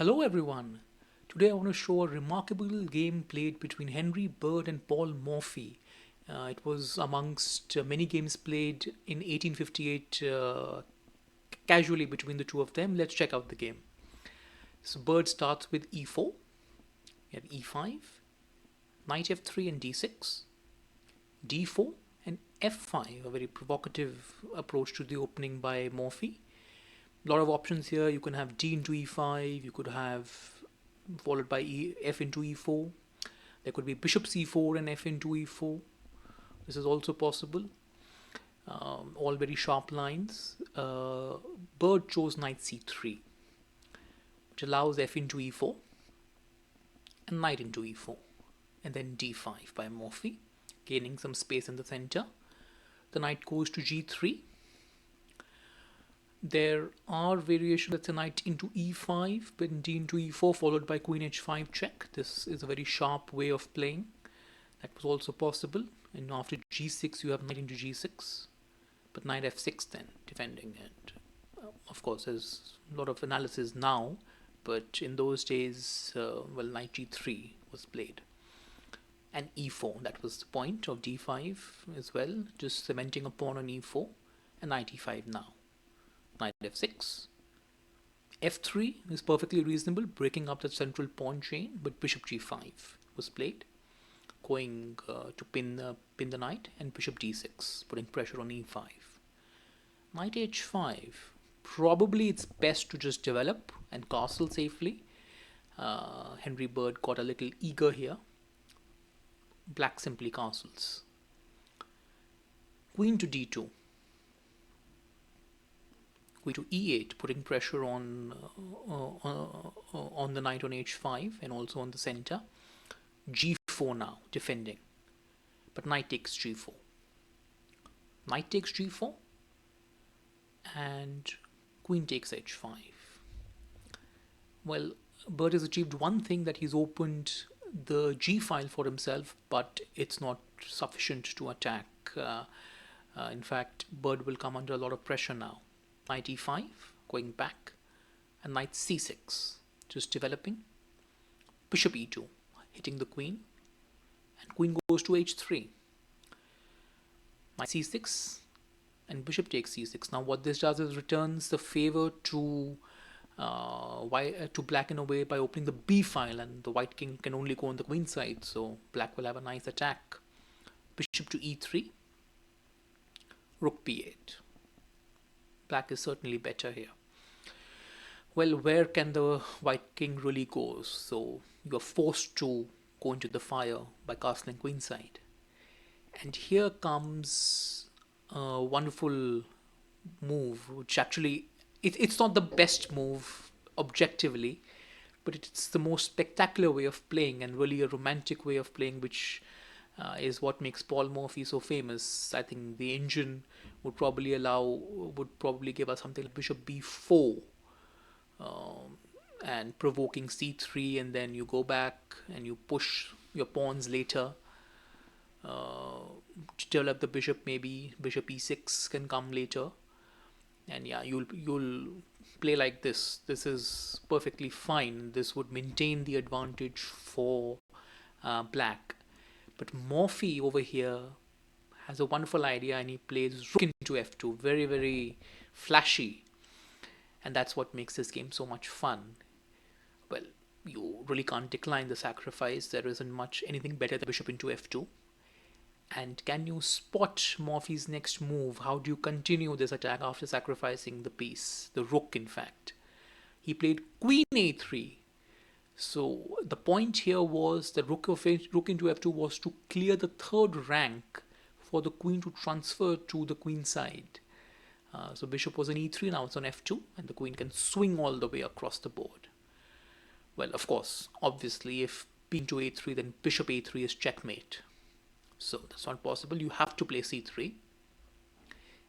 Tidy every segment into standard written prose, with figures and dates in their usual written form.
Hello everyone. Today I want to show a remarkable game played between Henry Bird and Paul Morphy. It was amongst many games played in 1858 casually between the two of them. Let's check out the game. So Bird starts with e4, you have e5, knight f3 and d6, d4 and f5, a very provocative approach to the opening by Morphy. A lot of options here. You can have d into e5, you could have followed by f into e4. There could be bishop c4 and f into e4. This is also possible. All very sharp lines. Bird chose knight c3, which allows f into e4 and knight into e4, and then d5 by Morphy, gaining some space in the center. The knight goes to g3. There are variations. That's a knight into e5, then d into e4, followed by queen h5 check. This is a very sharp way of playing. That was also possible. And after g6, you have knight into g6, but knight f6 then, defending it. Of course, there's a lot of analysis now, but in those days, knight g3 was played. And e4, that was the point of d5 as well, just cementing a pawn on e4, and knight e5 now. Knight f6. f3 is perfectly reasonable, breaking up the central pawn chain, but bishop g5 was played, going to pin the knight, and bishop d6, putting pressure on e5. Knight h5. Probably it's best to just develop and castle safely. Henry Bird got a little eager here. Black simply castles. Queen to d2. Queen to e8, putting pressure on the knight on h5 and also on the center. g4 now, defending. But knight takes g4. Knight takes g4 and queen takes h5. Well, Bird has achieved one thing, that he's opened the g file for himself, but it's not sufficient to attack. In fact, Bird will come under a lot of pressure now. Knight e5, going back, and knight c6, just developing. Bishop e2, hitting the queen, and queen goes to h3. Knight c6, and bishop takes c6. Now what this does is returns the favor to black in a way by opening the b file, and the white king can only go on the queen side, so black will have a nice attack. Bishop to e3, rook b8. Black is certainly better here. Well, where can the white king really go? So you are forced to go into the fire by castling queenside. And here comes a wonderful move, which actually, it's not the best move objectively, but it's the most spectacular way of playing, and really a romantic way of playing, which is what makes Paul Morphy so famous. I think the engine would probably give us something like bishop b4, and provoking c3, and then you go back and you push your pawns later to develop the bishop. Maybe bishop e6 can come later, and yeah, you'll play like this. This is perfectly fine. This would maintain the advantage for black. But Morphy over here has a wonderful idea, and he plays rook into f2, very, very flashy, and that's what makes this game so much fun. Well, you really can't decline the sacrifice. There isn't much anything better than bishop into f2. And can you spot Morphy's next move? How do you continue this attack after sacrificing the piece, the rook in fact? He played queen a3. So the point here was the rook into f2 was to clear the third rank for the queen to transfer to the queen side. So bishop was on e3, now it's on f2, and the queen can swing all the way across the board. Well, of course, obviously, if b into a3, then bishop a3 is checkmate. So that's not possible. You have to play c3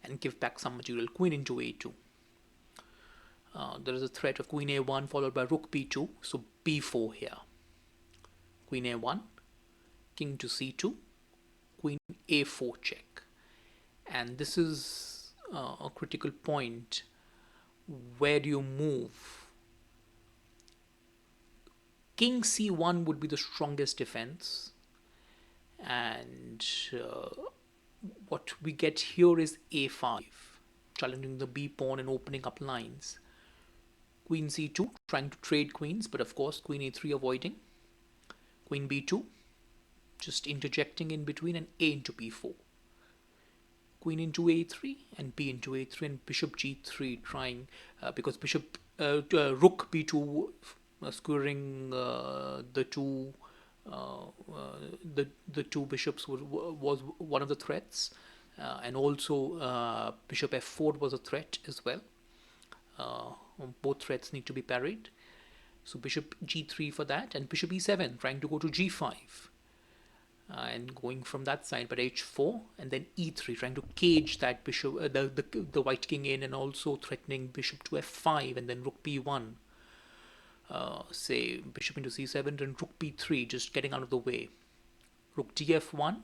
and give back some material. Queen into a2. There is a threat of queen a1 followed by rook b2, so b4 here. Queen a1, king to c2, queen a4 check. And this is a critical point. Where do you move? king c1 would be the strongest defense, and what we get here is a5, challenging the b pawn and opening up lines. Queen c2, trying to trade queens, but of course queen a3 avoiding. Queen b2, just interjecting in between, and a into b4. Queen into a3 and b into a3, and bishop g3, trying because bishop rook b2 skewering the two the two bishops was one of the threats, and also bishop f4 was a threat as well. Both threats need to be parried. So bishop g3 for that, and bishop e7, trying to go to g5. And going from that side, but h4, and then e3, trying to cage that bishop, the white king in, and also threatening bishop to f5, and then rook b1. Say bishop into c7, and rook b3, just getting out of the way. Rook df1,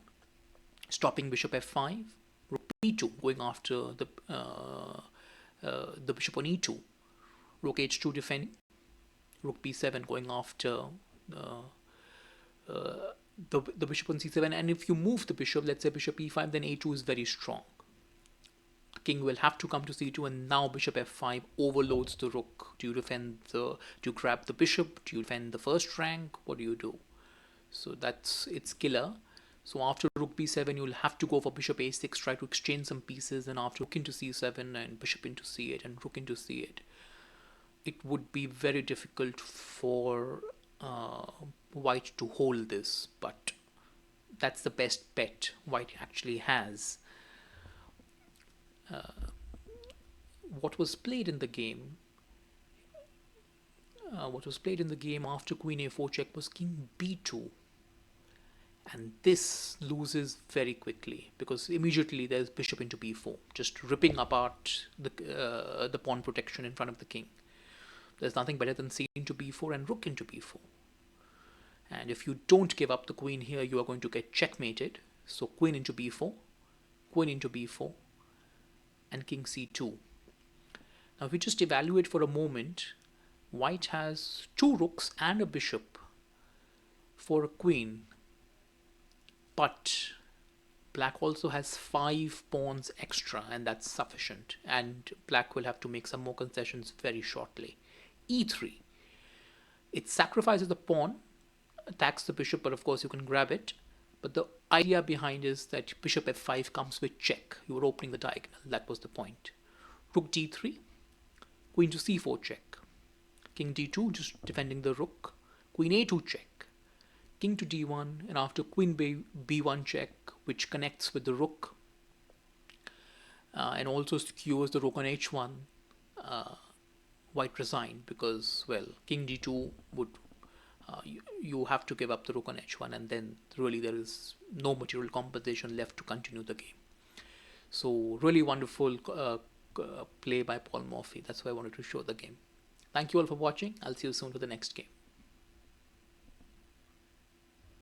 stopping bishop f5. Rook b2, going after the bishop on e2. Rook h2 defending. Rook b7, going after the bishop on c7, and if you move the bishop, let's say bishop e5, then a2 is very strong. The king will have to come to c2, and now bishop f5 overloads the rook. Do you defend do you grab the bishop? Do you defend the first rank? What do you do? So it's killer. So after rook b7, you'll have to go for bishop a6, try to exchange some pieces, and after rook into c7 and bishop into c8 and rook into c8, it would be very difficult for white to hold this, but that's the best bet white actually has. What was played in the game after queen a4 check was king b2, and this loses very quickly because immediately there's bishop into b4, just ripping apart the pawn protection in front of the king. There's nothing better than c into b4 and rook into b4. And if you don't give up the queen here, you are going to get checkmated. So queen into b4, and king c2. Now if we just evaluate for a moment, white has two rooks and a bishop for a queen, but black also has 5 pawns extra, and that's sufficient, and black will have to make some more concessions very shortly. e3, it sacrifices the pawn, attacks the bishop, but of course you can grab it. But the idea behind is that bishop f5 comes with check. You were opening the diagonal. That was the point. Rook d3, queen to c4 check. King d2, just defending the rook. Queen a2 check. King to d1, and after queen b1 check, which connects with the rook and also skewers the rook on h1, white resigned because, well, king d2 would you have to give up the rook on h1, and then really there is no material compensation left to continue the game. So really wonderful play by Paul Morphy. That's why I wanted to show the game. Thank you all for watching. I'll see you soon for the next game.